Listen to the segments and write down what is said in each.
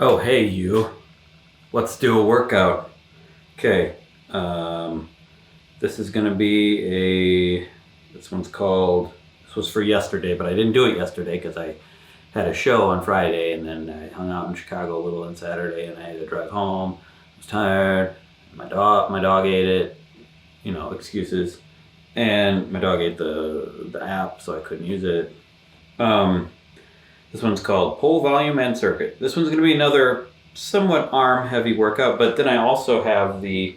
Oh, hey, you. Let's do a workout. Okay. This is going to be this one's called, this was for yesterday, but I didn't do it yesterday because I had a show on Friday and then I hung out in Chicago a little on Saturday and I had to drive home. I was tired. My dog ate it, excuses. And my dog ate the app, so I couldn't use it. This one's called Pull Volume and Circuit. This one's going to be another somewhat arm heavy workout, but then I also have the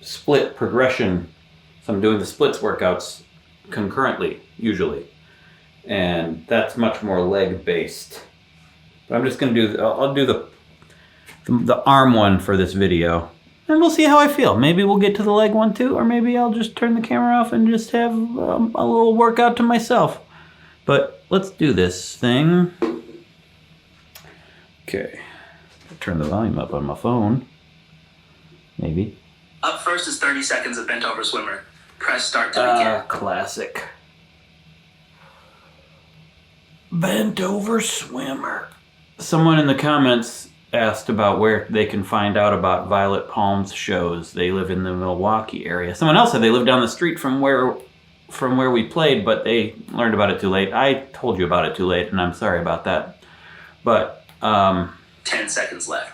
split progression. So I'm doing the splits workouts concurrently, usually. And that's much more leg based. But I'm just going to I'll do the arm one for this video. And we'll see how I feel. Maybe we'll get to the leg one too, or maybe I'll just turn the camera off and just have a little workout to myself. But let's do this thing. Okay. Turn the volume up on my phone. Maybe. Up first is 30 seconds of bent over swimmer. Press start to begin. Classic. Bent over swimmer. Someone in the comments asked about where they can find out about Violet Palm's shows. They live in the Milwaukee area. Someone else said they live down the street from where we played, but they learned about it too late. I told you about it too late, and I'm sorry about that. But 10 seconds left.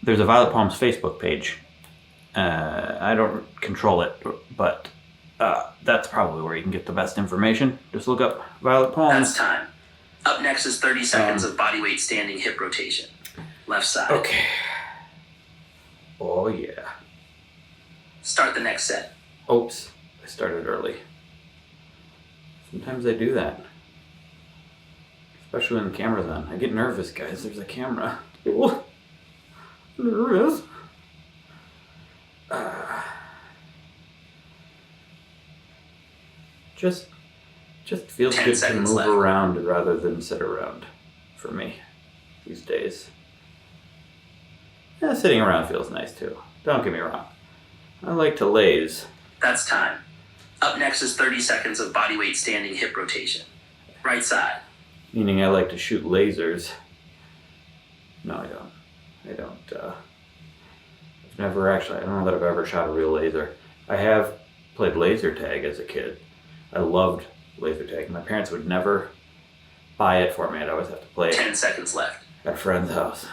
There's a Violet Palms Facebook page. I don't control it, but that's probably where you can get the best information. Just look up Violet Palms. That's time. Up next is 30 seconds of bodyweight standing hip rotation. Left side. Okay. Oh, yeah. Start the next set. Oops. I started early. Sometimes I do that. Especially when the camera's on. I get nervous, guys. There's a camera. Ooh. Nervous. Just feels good to move around rather than sit around for me these days. Yeah, sitting around feels nice too. Don't get me wrong. I like to laze. That's time. Up next is 30 seconds of bodyweight standing hip rotation. Right side. Meaning I like to shoot lasers. No, I don't. I've never actually, I don't know that I've ever shot a real laser. I have played laser tag as a kid. I loved laser tag. My parents would never buy it for me. I'd always have to play it 10 seconds left. At a friend's house.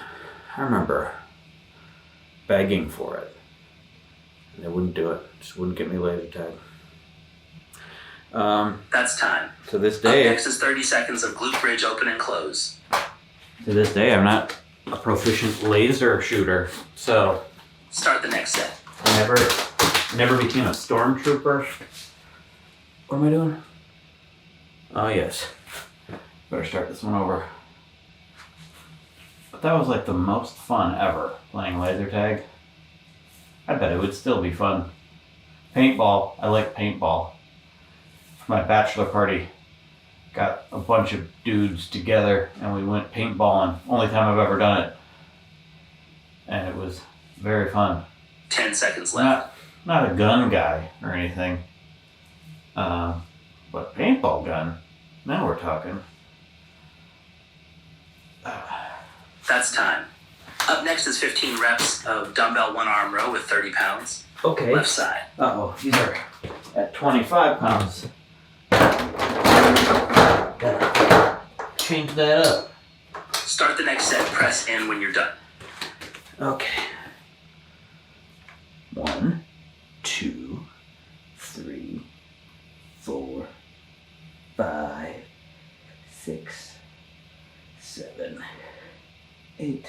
I remember begging for it. And they wouldn't do it. Just wouldn't get me laser tag. That's time. To this day. Up next is 30 seconds of glute bridge open and close. To this day, I'm not a proficient laser shooter, so. Start the next set. I never became a stormtrooper. What am I doing? Oh yes. Better start this one over. But that was like the most fun ever, playing laser tag. I bet it would still be fun. Paintball, I like paintball. For my bachelor party, got a bunch of dudes together and we went paintballing. Only time I've ever done it. And it was very fun. 10 seconds left. Not a gun guy or anything. But paintball gun, now we're talking. That's time. Up next is 15 reps of dumbbell one arm row with 30 pounds. Okay. Left side. Uh-oh, these are at 25 pounds. Gotta change that up. Start the next set, press in when you're done. Okay. 1, 2, 3, 4, 5, 6, 7, 8,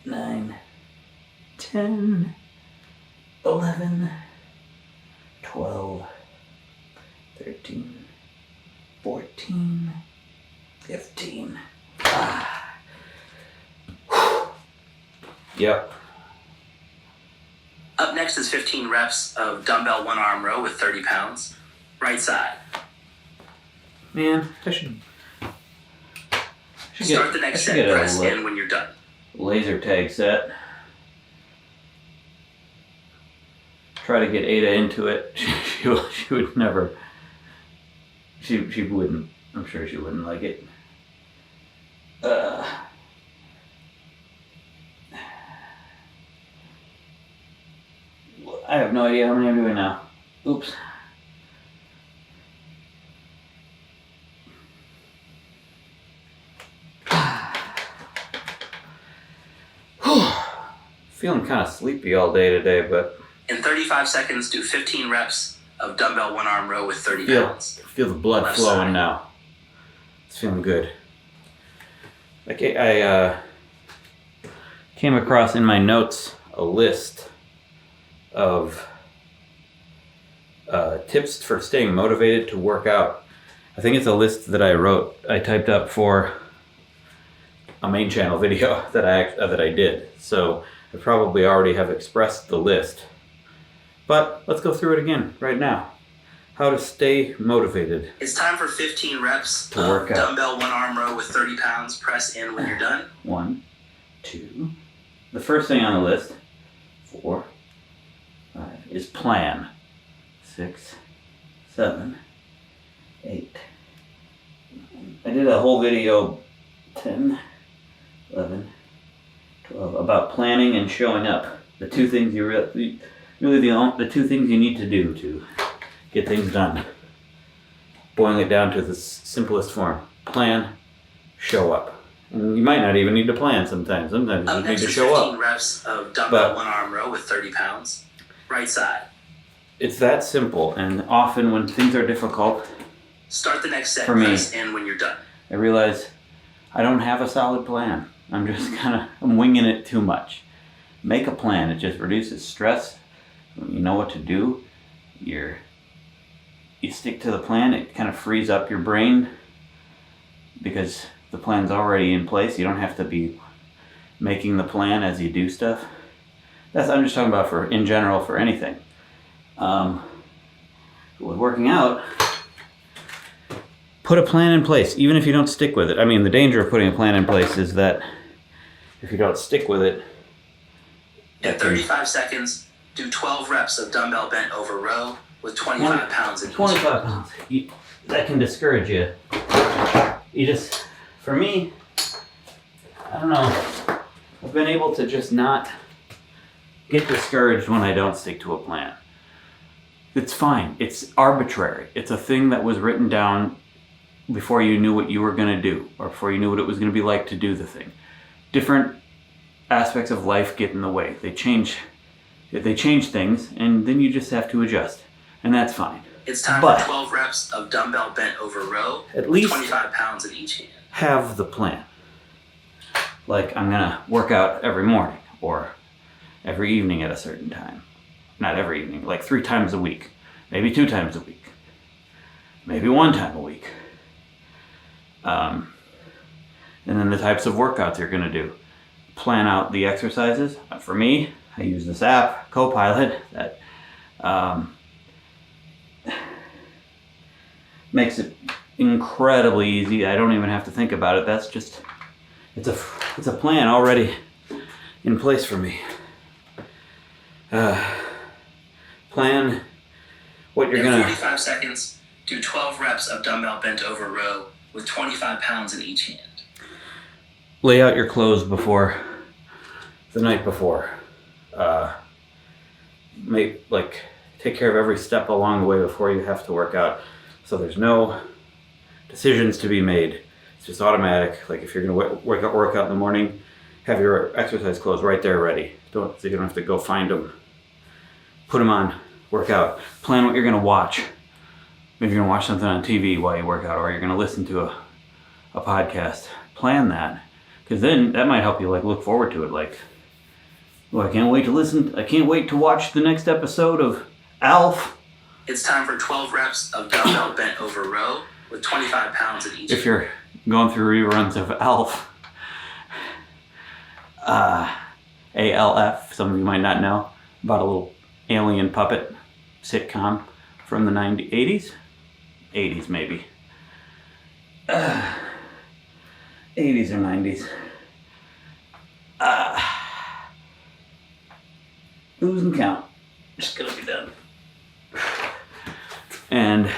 9, 10, 11, 12, 13, 14, 15. Yep. Up next is 15 reps of dumbbell one arm row with 30 pounds. Right side. Man, I should Start the next set, press in when you're done. Laser tag set. Try to get Ada into it. She would never. She wouldn't. I'm sure she wouldn't like it. have no idea how many I'm doing now. Oops. Feeling kind of sleepy all day today, but... In 35 seconds, do 15 reps of dumbbell one-arm row with 30 pounds. Feel the blood Left flowing side. now. It's feeling good. I came across in my notes a list of tips for staying motivated to work out. I think it's a list that I typed up for a main channel video that I did. So I probably already have expressed the list. But let's go through it again right now. How to stay motivated. It's time for 15 reps To of work out. dumbbell one-arm row with 30 pounds. Press in when you're done. 1, 2. The first thing on the list, 4, 5, is plan. 6, 7, 8. I did a whole video, 10, 11, 12, about planning and showing up. The two things you really the two things you need to do to get things done. Boiling it down to the simplest form. Plan, show up. And you might not even need to plan sometimes. Sometimes you Up just need next to is show 15 up. reps of dumbbell But- one-arm row with 30 pounds. Right side. It's that simple, and often when things are difficult, Start the next set. For me. Press in when you're done. I realize I don't have a solid plan. I'm just I'm winging it too much. Make a plan. It just reduces stress. When you know what to do, you stick to the plan. It kind of frees up your brain because the plan's already in place. You don't have to be making the plan as you do stuff. I'm just talking about in general for anything. With working out, put a plan in place, even if you don't stick with it. I mean, the danger of putting a plan in place is that if you don't stick with it, In 35 seconds, do 12 reps of dumbbell bent over row with 25 pounds in each. 25 pounds. That can discourage you. For me, I don't know. I've been able to just not get discouraged when I don't stick to a plan. It's fine. It's arbitrary. It's a thing that was written down before you knew what you were going to do, or before you knew what it was going to be like to do the thing. Different aspects of life get in the way. They change things, and then you just have to adjust, and that's fine. It's time But- for 12 reps of dumbbell bent over row At with least 25 pounds in each hand. have the plan. Like, I'm gonna work out every morning or every evening at a certain time. Not every evening, like 3 times a week, maybe 2 times a week, maybe 1 time a week. And then the types of workouts you're gonna do. Plan out the exercises. For me, I use this app, CoPilot, that makes it incredibly easy. I don't even have to think about it. That's just, it's a plan already in place for me. Plan what you're In gonna, 45 seconds, do 12 reps of dumbbell bent over row with 25 pounds in each hand. lay out your clothes the night before. Take care of every step along the way before you have to work out. So there's no decisions to be made. It's just automatic. Like if you're gonna work out in the morning, have your exercise clothes right there ready. So you don't have to go find them. Put them on, work out. Plan what you're gonna watch. Maybe you're gonna watch something on TV while you work out, or you're gonna listen to a podcast. Plan that, because then that might help you look forward to it. I can't wait to watch the next episode of Alf. It's time for 12 reps of dumbbell bent over row with 25 pounds in each If you're going through reruns of Alf, ALF, some of you might not know, about a little alien puppet sitcom from the 80s? 80s maybe. 80s or 90s. Losing count. Just gonna be done. And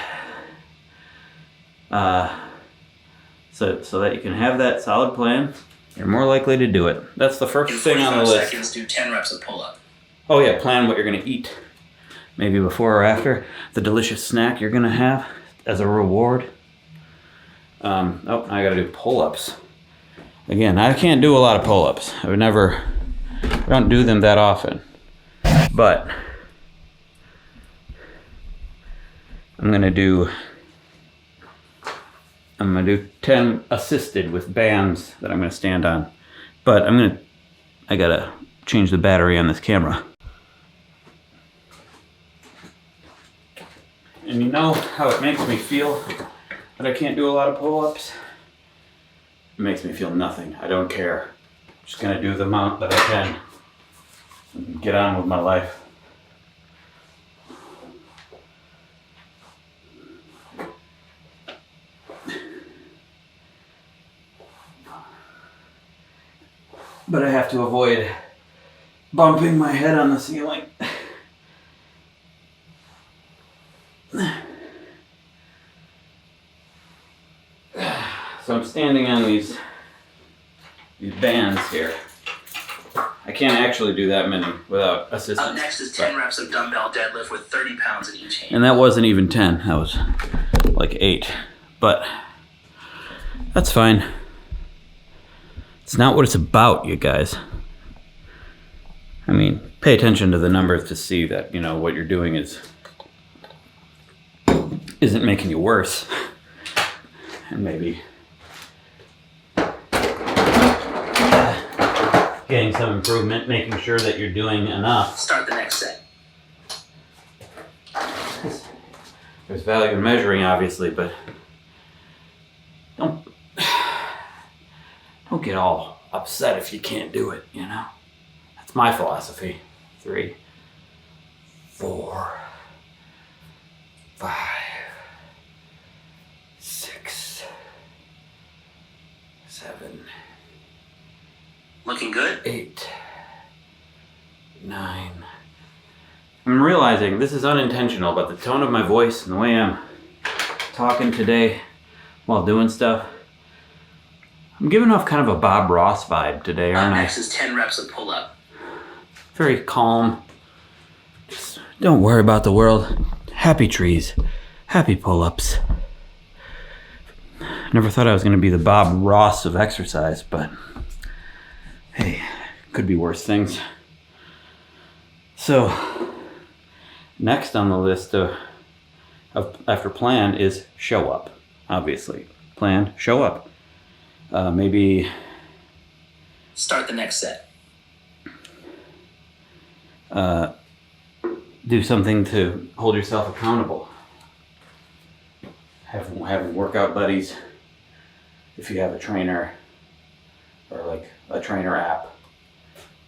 so that you can have that solid plan, you're more likely to do it. That's the first In thing on the 45 list. seconds, do 10 reps of pull-up. Oh yeah, plan what you're gonna eat. maybe before or after the delicious snack you're gonna have as a reward. Oh, I gotta do pull-ups. Again, I can't do a lot of pull-ups. I don't do them that often. But I'm gonna do 10 assisted with bands that I'm gonna stand on. But I gotta change the battery on this camera. And you know how it makes me feel that I can't do a lot of pull-ups? It makes me feel nothing. I don't care. I'm just gonna do the amount that I can and get on with my life. But I have to avoid bumping my head on the ceiling. So I'm standing on these bands here. I can't actually do that many without assistance. Up next is 10 reps of dumbbell deadlift with 30 pounds in each hand. And that wasn't even 10, that was like 8. But that's fine. It's not what it's about, you guys. I mean, pay attention to the numbers to see that, you know, what you're doing isn't making you worse. And maybe getting some improvement, making sure that you're doing enough. Start the next set. There's value in measuring, obviously, but don't get all upset if you can't do it, you know? That's my philosophy. 3, 4, 5, 6, 7, Looking good? 8, 9. I'm realizing this is unintentional, but the tone of my voice and the way I'm talking today while doing stuff, I'm giving off kind of a Bob Ross vibe today, aren't I? Next is 10 reps of pull-up. Very calm. Just don't worry about the world. Happy trees. Happy pull-ups. Never thought I was going to be the Bob Ross of exercise, but hey, could be worse things. So, next on the list of after plan is show up, obviously. Plan, show up. Maybe Start the next set. Do something to hold yourself accountable. Having workout buddies, if you have a trainer or like a trainer app,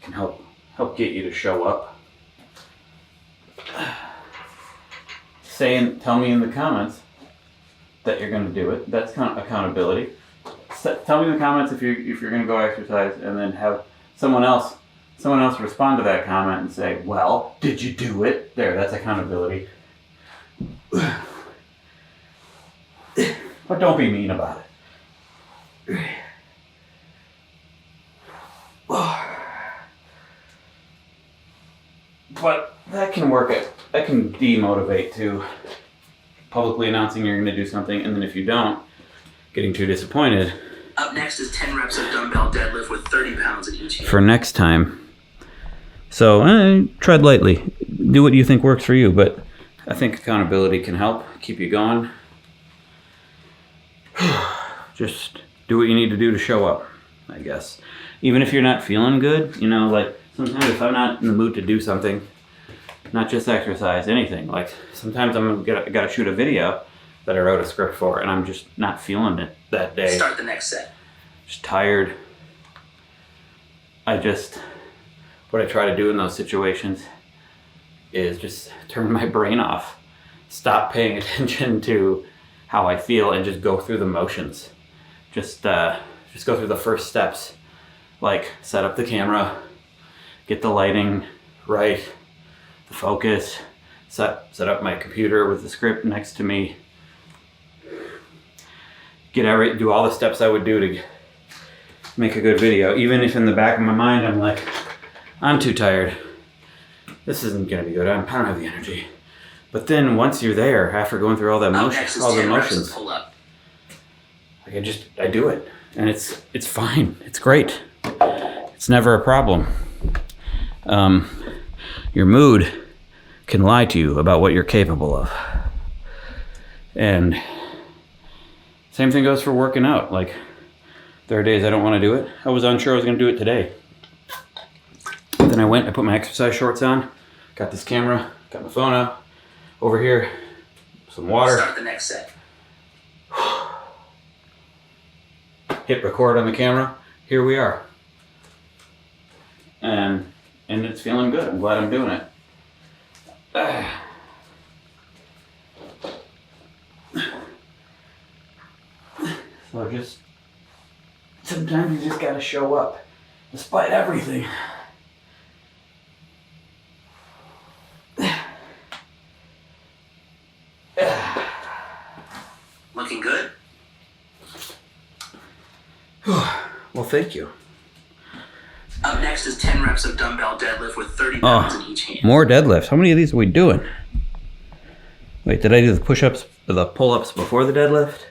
can help get you to show up. Tell me in the comments that you're going to do it. That's kind of accountability. Tell me in the comments if you're going to go exercise, and then have someone else respond to that comment and say, well, did you do it? There, that's accountability. But don't be mean about it. But that can work. That can demotivate too. Publicly announcing you're going to do something, and then if you don't, getting too disappointed. Up next is 10 reps of dumbbell deadlift with 30 pounds in each hand. For next time. So tread lightly. Do what you think works for you, but I think accountability can help keep you going. Just do what you need to do to show up, I guess. Even if you're not feeling good, you know, like sometimes if I'm not in the mood to do something, not just exercise, anything, like sometimes I gotta shoot a video that I wrote a script for, and I'm just not feeling it that day. Start the next set. Just tired. What I try to do in those situations is just turn my brain off. Stop paying attention to how I feel and just go through the motions. Just go through the first steps. Like set up the camera, get the lighting right, the focus, set up my computer with the script next to me. Do all the steps I would do to make a good video, even if in the back of my mind I'm like, I'm too tired. This isn't gonna be good. I don't have the energy. But then once you're there, after going through all that Up next is all the 10 reps of motions, pull up. like I do it, and it's fine. It's great. It's never a problem. Your mood can lie to you about what you're capable of, and same thing goes for working out. Like there are days I don't want to do it. I was unsure I was going to do it today. Then I put my exercise shorts on, got this camera, got my phone out, over here, some water. Start the next set. Hit record on the camera. Here we are. And it's feeling good. I'm glad I'm doing it. So just sometimes you just gotta show up despite everything. Looking good? Well, thank you. Up next is 10 reps of dumbbell deadlift with 30 pounds in each hand. More deadlifts. How many of these are we doing? Wait, did I do the push-ups or the pull-ups before the deadlift?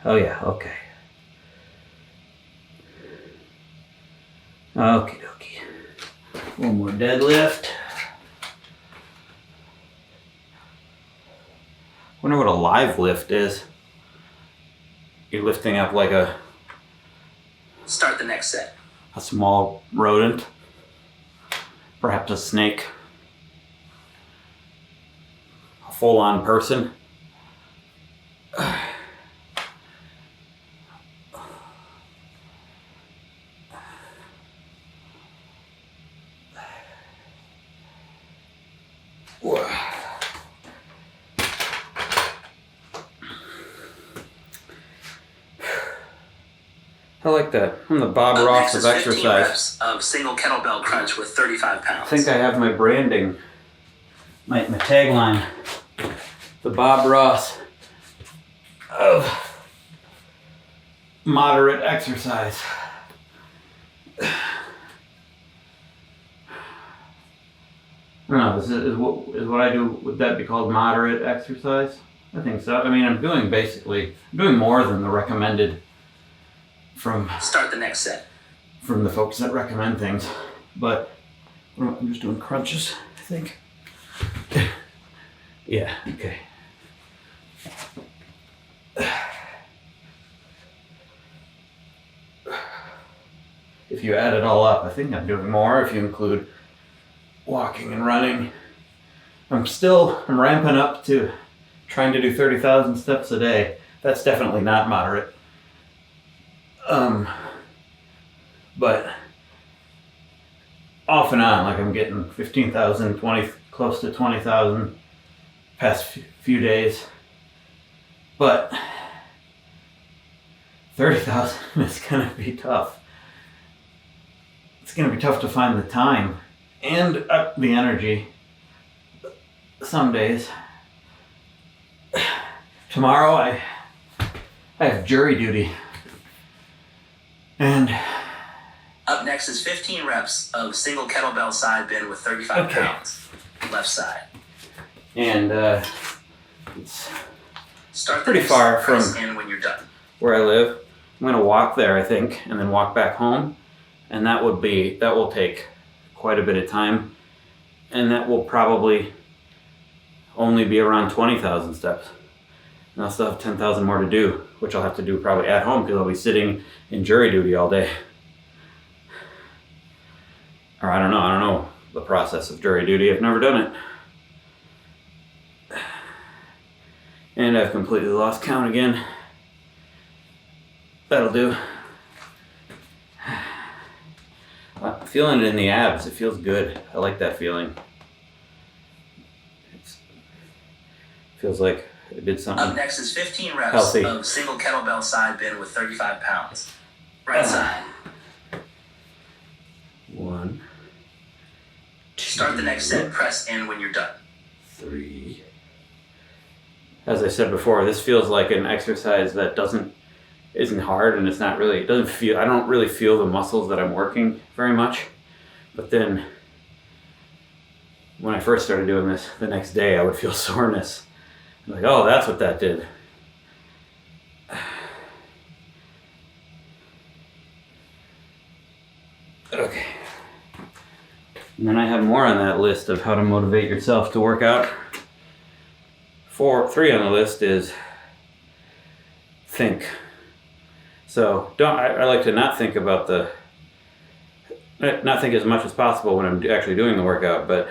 Oh yeah, okay. Okie dokie. One more deadlift. Wonder what a live lift is. You're lifting up like a Start the next set. small rodent, perhaps a snake, a full-on person. I like that. I'm the Bob Ross of Next is 15 exercise. reps of single kettlebell crunch with 35 pounds. I think I have my branding, my tagline, the Bob Ross of moderate exercise. I don't know, is what I do, would that be called moderate exercise? I think so. I mean, I'm doing more than the recommended from Start the next set. the folks that recommend things. But I'm just doing crunches, I think. Yeah, okay. If you add it all up, I think I'm doing more if you include walking and running. I'm ramping up to trying to do 30,000 steps a day. That's definitely not moderate. But off and on, like I'm getting 15,000, close to 20,000 past few days. But 30,000 is gonna be tough. It's gonna be tough to find the time and the energy some days. Tomorrow I have jury duty. And up next is 15 reps of single kettlebell side bend with 35 pounds. Left side. And it's Start pretty far from in when you're done. where I live. I'm gonna walk there, I think, and then walk back home. And that will take quite a bit of time. And that will probably only be around 20,000 steps. And I'll still have 10,000 more to do, which I'll have to do probably at home because I'll be sitting in jury duty all day. Or I don't know the process of jury duty. I've never done it. And I've completely lost count again. That'll do. I'm feeling it in the abs. It feels good. I like that feeling. It feels like I did something. Up next is 15 reps healthy. of single kettlebell side bend with 35 pounds. Right side. 1, 2, Start the next set. Press in when you're done. 3. As I said before, this feels like an exercise that isn't hard, and it's not really. I don't really feel the muscles that I'm working very much. But then when I first started doing this, the next day I would feel soreness. I'm like, oh, that's what that did. Okay. And then I have more on that list of how to motivate yourself to work out. 3 on the list is think. So I like to not think about not think as much as possible when I'm actually doing the workout, but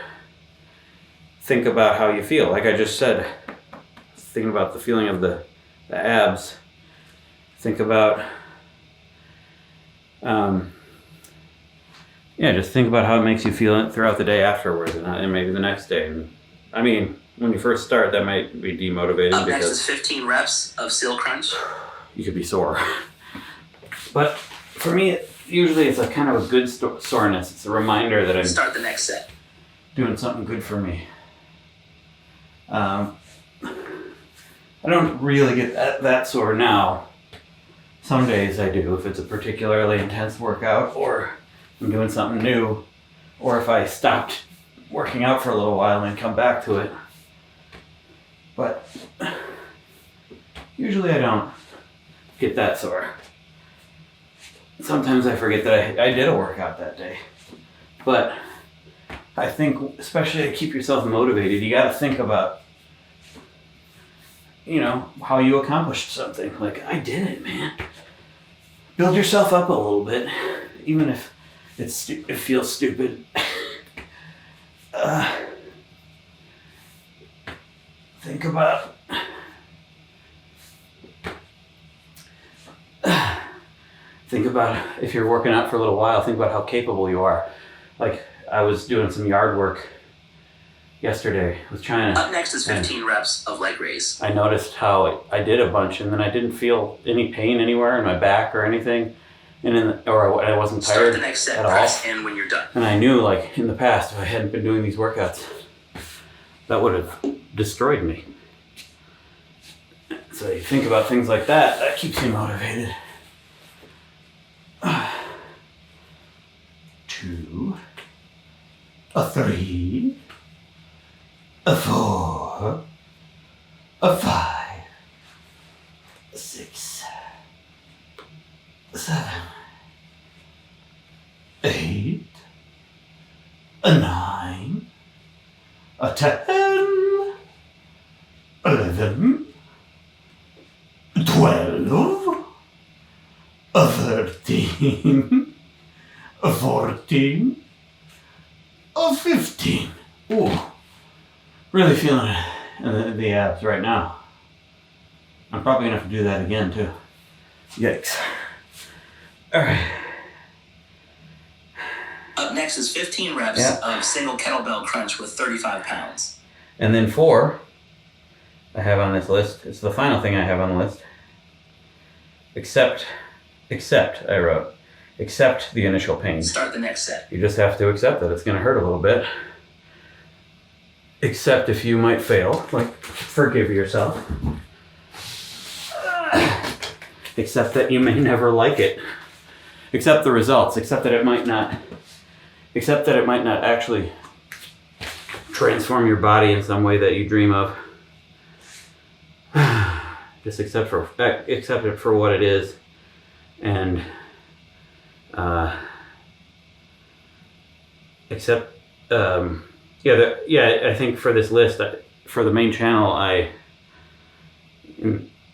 think about how you feel. Like I just said, thinking about the feeling of the abs. Think about, just think about how it makes you feel throughout the day afterwards, and maybe the next day. And I mean, when you first start, that might be demotivating. Up next is 15 reps of seal crunch. You could be sore. But for me, usually it's a kind of a good soreness. It's a reminder that I'm Start the next set. doing something good for me. I don't really get that sore now. Some days I do, if it's a particularly intense workout, or I'm doing something new, or if I stopped working out for a little while and come back to it. But usually I don't get that sore. Sometimes I forget that I did a workout that day. But I think, especially to keep yourself motivated, you gotta think about, how you accomplished something. Like, I did it, man. Build yourself up a little bit, even if it feels stupid. Think about if you're working out for a little while, think about how capable you are. Like, I was doing some yard work yesterday with China. Up next is 15 reps of leg raise. I noticed how I did a bunch, and then I didn't feel any pain anywhere in my back or anything, or I wasn't tired Start the next set. at all. Press in when you're done. And I knew, like, in the past, if I hadn't been doing these workouts, that would have destroyed me. So you think about things like that, that keeps you motivated. 2, a 3, a 4, a 5, 6, 7, 8, a 9, a 10, 11, 12, a 13, a 14, a 15. Ooh, really feeling it in the abs right now. I'm probably gonna have to do that again too. Yikes. All right. Up next is 15 reps of single kettlebell crunch with 35 pounds. And then 4, I have on this list. It's the final thing I have on the list. Except I wrote, accept the initial pain. Start the next set. You just have to accept that it's going to hurt a little bit. Accept if you might fail, like forgive yourself. Accept that you may never like it. Accept the results. Accept that it might not actually transform your body in some way that you dream of. Just accept it for what it is, and I think for this list, for the main channel, I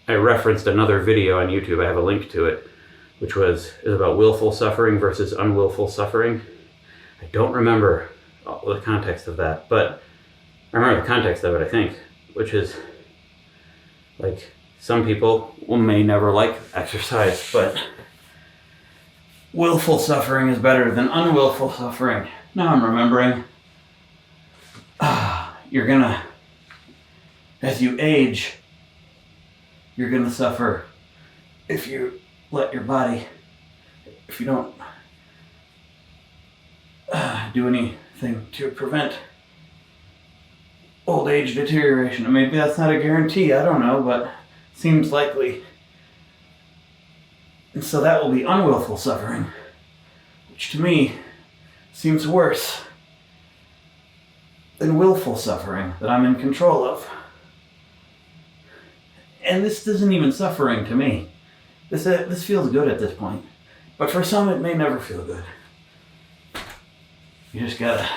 referenced another video on YouTube. I have a link to it, which is about willful suffering versus unwillful suffering. I don't remember all the context of that, but I remember the context of it, I think, which is like, some people may never like exercise, but willful suffering is better than unwillful suffering. Now I'm remembering. As you age, you're gonna suffer if you don't do anything to prevent old age deterioration. And maybe that's not a guarantee, I don't know, but seems likely. And so that will be unwillful suffering, which to me seems worse. than willful suffering that I'm in control of. And this isn't even suffering to me. This feels good at this point. But for some, it may never feel good. You just gotta...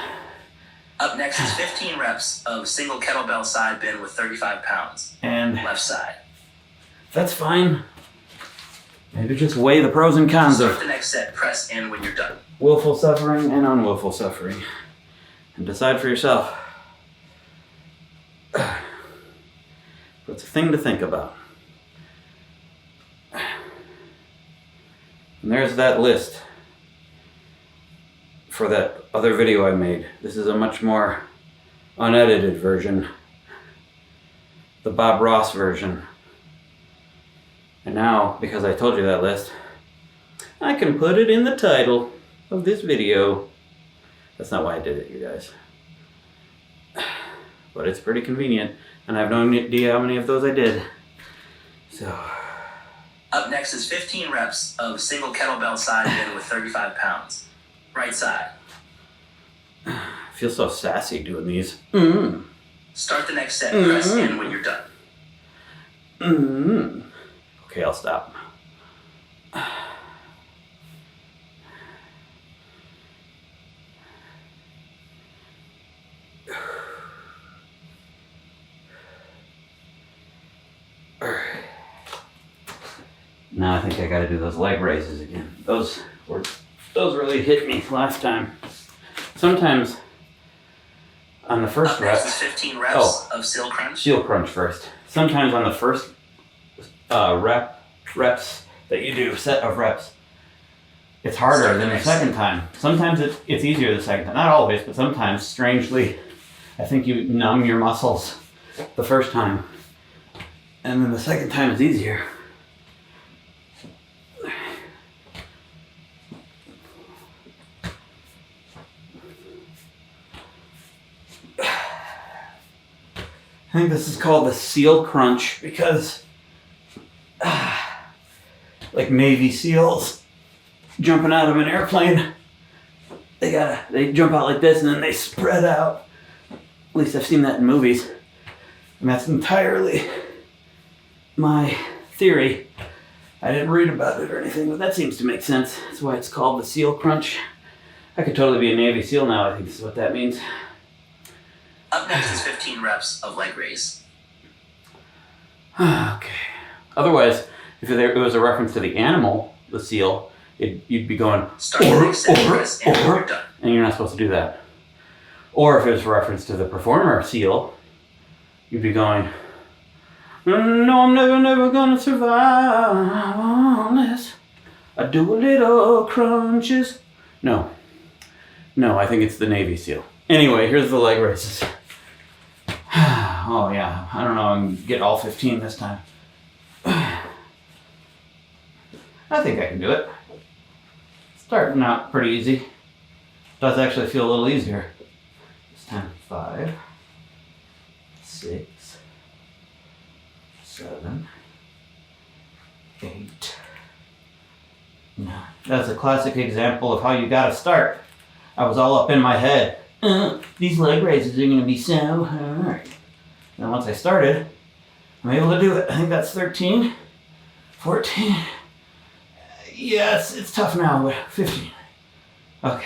Up next is 15 reps of single kettlebell side bend with 35 pounds. And left side. That's fine. Maybe just weigh the pros and cons Start of the next set. Press in when you're done. willful suffering and unwillful suffering. And decide for yourself. But it's a thing to think about. And there's that list for that other video I made. This is a much more unedited version. The Bob Ross version. And now, because I told you that list, I can put it in the title of this video. That's not why I did it, you guys. But it's pretty convenient, and I have no idea how many of those I did. So... Up next is 15 reps of single kettlebell side bend with 35 pounds. Right side. I feel so sassy doing these. Start the next set. Press in when you're done. Okay, I'll stop. Now I think I gotta do those leg raises again. Those really hit me last time. Sometimes on the first rep... Next is 15 reps of seal crunch. Seal crunch first. Sometimes on the first reps that you do, set of reps, it's harder than the second time. Sometimes it's easier the second time. Not always, but sometimes, strangely, I think you numb your muscles the first time. And then the second time is easier. I think this is called the seal crunch because like Navy SEALs jumping out of an airplane, they jump out like this and then they spread out. At least I've seen that in movies. And that's entirely my theory. I didn't read about it or anything, but that seems to make sense. That's why it's called the seal crunch. I could totally be a Navy SEAL now. I think this is what that means. Up next is 15 reps of leg raise. Okay. Otherwise, if it was a reference to the animal, the seal, you'd be going, Start the next set, press in when you're done. And you're not supposed to do that. Or if it was a reference to the performer seal, you'd be going, no, I'm never gonna survive unless I do a little crunches. No, I think it's the Navy SEAL. Anyway, here's the leg raises. Oh yeah, I don't know, I can get all 15 this time. I think I can do it. Starting out pretty easy. Does actually feel a little easier. This time 5, 6, 7, 8, 9. That's a classic example of how you gotta start. I was all up in my head. These leg raises are gonna be so hard. And once I started, I'm able to do it. I think that's 13, 14. Yes, it's tough now, but 15. Okay.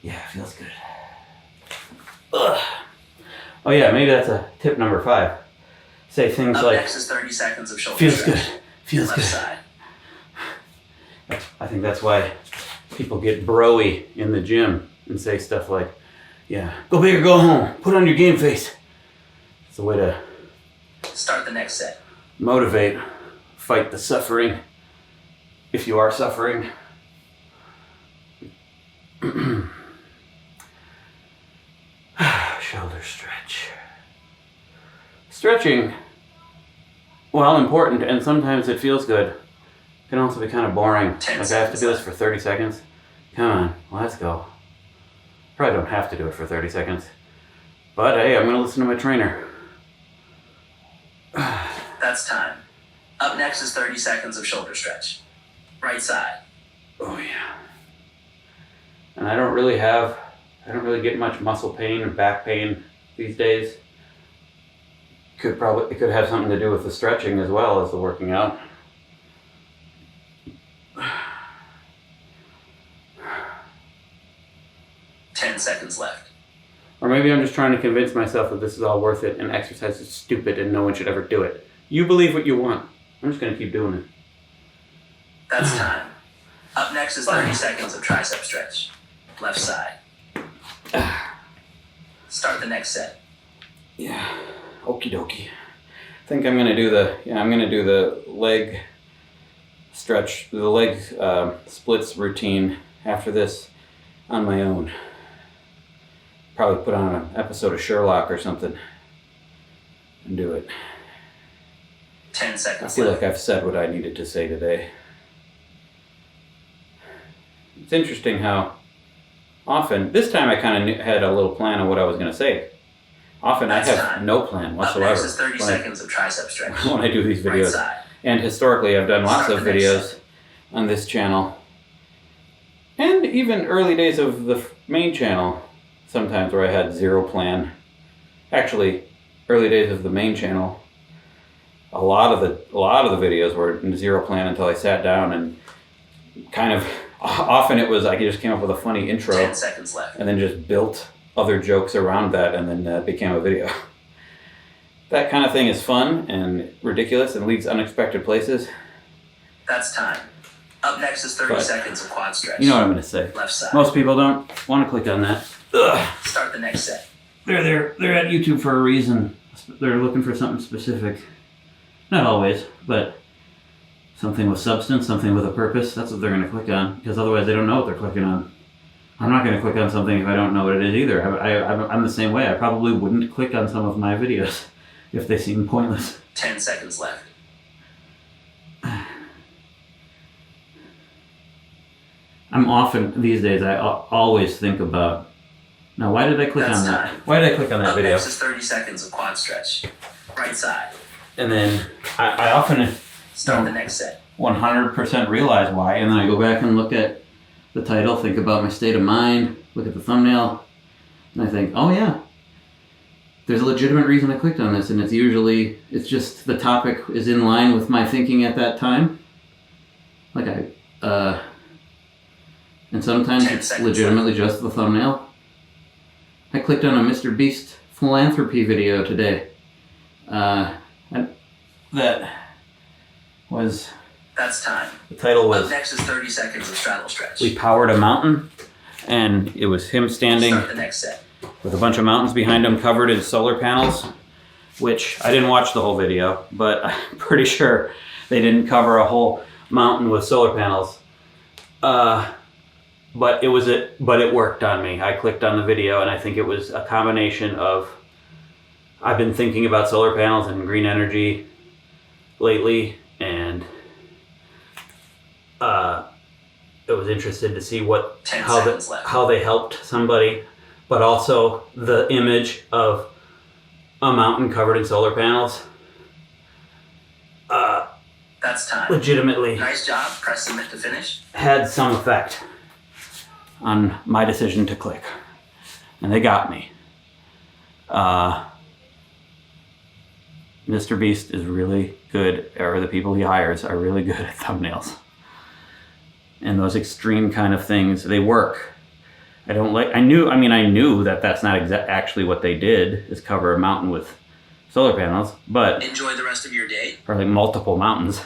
Yeah, it feels good. Ugh. Oh yeah, maybe that's a tip number 5. Say things Up like, next is 30 seconds of shoulder feels stretch. good, feels Left good. side. I think that's why people get bro-y in the gym and say stuff like, yeah, go big or go home, put on your game face. It's a way to Start the next set. motivate, fight the suffering, if you are suffering. Shoulder stretch. Stretching, while important, and sometimes it feels good, can also be kind of boring. 10 Like I have to do this seconds for 30 seconds. Come on, let's go. Probably don't have to do it for 30 seconds. But hey, I'm gonna listen to my trainer. That's time. Up next is 30 seconds of shoulder stretch. Right side. Oh yeah. And I don't really have I don't really get much muscle pain or back pain these days. It could have something to do with the stretching as well as the working out. Ten seconds left. Or maybe I'm just trying to convince myself that this is all worth it and exercise is stupid and no one should ever do it. You believe what you want. I'm just going to keep doing it. That's time. Up next is 30 seconds of tricep stretch. Left side. Start the next set. Yeah. Okie dokie. I think I'm gonna do the leg stretch, the leg splits routine after this on my own. Probably put on an episode of Sherlock or something and do it. 10 I seconds feel left. like I've said what I needed to say today. It's interesting how often, this time I kind of had a little plan of what I was going to say. Often That's I have time. no plan whatsoever. Up next is 30 seconds of tricep stretch. when I do these Right videos. side. And historically I've done lots Start of the next videos on this channel. And even early days of the main channel, sometimes where I had zero plan. Actually, early days of the main channel, a lot of the videos were in zero plan until I sat down and kind of, often it was I just came up with a funny intro 10 seconds left. and then just built other jokes around that and then that became a video. That kind of thing is fun and ridiculous and leads unexpected places. That's time. Up next is 30 seconds of quad stretch. You know what I'm going to say. Left side. Most people don't want to click on that. Ugh. Start the next set. They're at YouTube for a reason. They're looking for something specific. Not always, but something with substance, something with a purpose. That's what they're going to click on, because otherwise they don't know what they're clicking on. I'm not going to click on something if I don't know what it is either. I'm the same way. I probably wouldn't click on some of my videos if they seem pointless. 10 seconds left. I'm often, these days, I always think about, now why did I click That's on that? time. Why did I click on that Up video? next is 30 seconds of quad stretch. Right side. And then I often Start the next set. 100% realize why, and then I go back and look at the title, think about my state of mind, look at the thumbnail, and I think, oh yeah, there's a legitimate reason I clicked on this, and it's just the topic is in line with my thinking at that time. And sometimes 10 it's seconds legitimately just the thumbnail. I clicked on a Mr. Beast philanthropy video today. That was, That's time. the title Up was, next is 30 seconds of straddle stretch. We Powered a Mountain, and it was him standing Start the next set. with a bunch of mountains behind him covered in solar panels, which I didn't watch the whole video, but I'm pretty sure they didn't cover a whole mountain with solar panels. But it worked on me. I clicked on the video and I think it was a combination of, I've been thinking about solar panels and green energy lately, and I was interested to see 10 seconds left. how they helped somebody, but also the image of a mountain covered in solar panels That's time. legitimately Nice job. Press submit to finish. had some effect on my decision to click, and they got me. Mr. Beast is really good, or the people he hires are really good at thumbnails. And those extreme kind of things, they work. I knew that that's not actually what they did, is cover a mountain with solar panels, but, Enjoy the rest of your day. or like multiple mountains,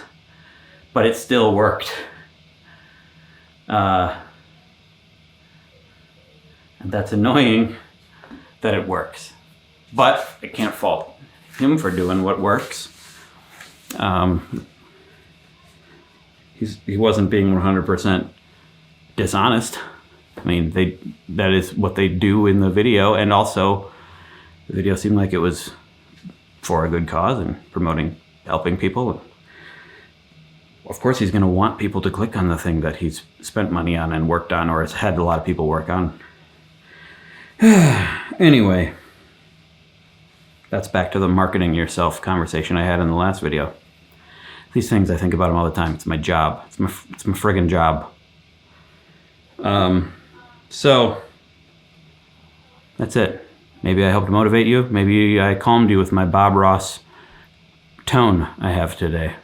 but it still worked. And that's annoying that it works. But I can't fault him for doing what works. He wasn't being 100% dishonest. I mean, that is what they do in the video, and also the video seemed like it was for a good cause and promoting helping people. Of course he's going to want people to click on the thing that he's spent money on and worked on, or has had a lot of people work on. Anyway, that's back to the marketing yourself conversation I had in the last video. These things, I think about them all the time. It's my job. It's my friggin' job. So That's it. Maybe I helped motivate you. Maybe I calmed you with my Bob Ross tone I have today.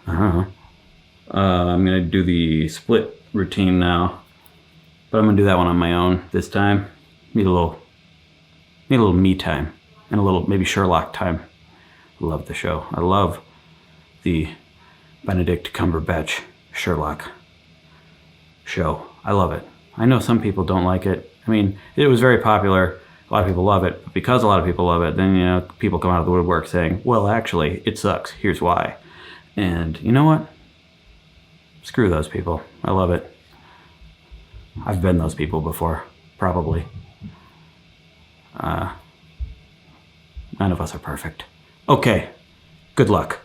I don't know. I'm going to do the split routine now. But I'm going to do that one on my own this time. Need a little me time. And a little, maybe Sherlock time. I love the show. I love the Benedict Cumberbatch Sherlock show. I love it. I know some people don't like it. I mean, it was very popular. A lot of people love it. But because a lot of people love it, then, you know, people come out of the woodwork saying, well, actually, it sucks. Here's why. And you know what? Screw those people. I love it. I've been those people before, probably. None of us are perfect. Okay, good luck.